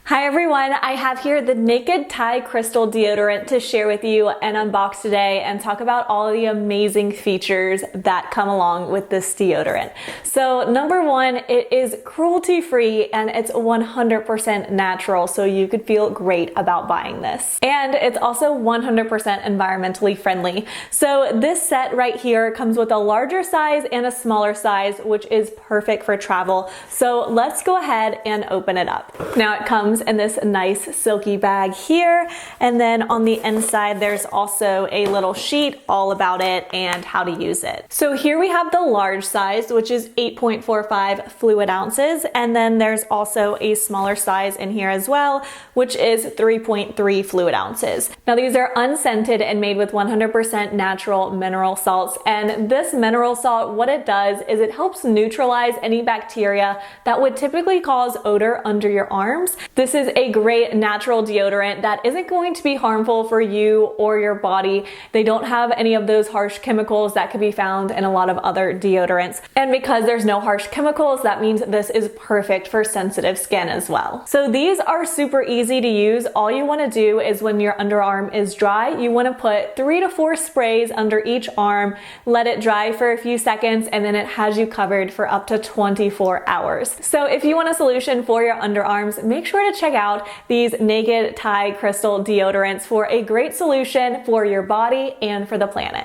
Hi everyone, I have here the Naked Thai Crystal Deodorant to share with you and unbox today and talk about all the amazing features that come along with this deodorant. So number one, it is cruelty free and it's 100% natural, so you could feel great about buying this. And it's also 100% environmentally friendly. So this set right here comes with a larger size and a smaller size, which is perfect for travel. So let's go ahead and open it up. Now it comes in this nice silky bag here, and then on the inside there's also a little sheet all about it and how to use it. So here we have the large size, which is 8.45 fluid ounces, and then there's also a smaller size in here as well, which is 3.3 fluid ounces. Now these are unscented and made with 100% natural mineral salts, and this mineral salt, what it does is it helps neutralize any bacteria that would typically cause odor under your arms. This is a great natural deodorant that isn't going to be harmful for you or your body. They don't have any of those harsh chemicals that could be found in a lot of other deodorants. And because there's no harsh chemicals, that means this is perfect for sensitive skin as well. So these are super easy to use. All you want to do is when your underarm is dry, you want to put 3 to 4 sprays under each arm, let it dry for a few seconds, and then it has you covered for up to 24 hours. So if you want a solution for your underarms, make sure to check out these Naked Thai Crystal deodorants for a great solution for your body and for the planet.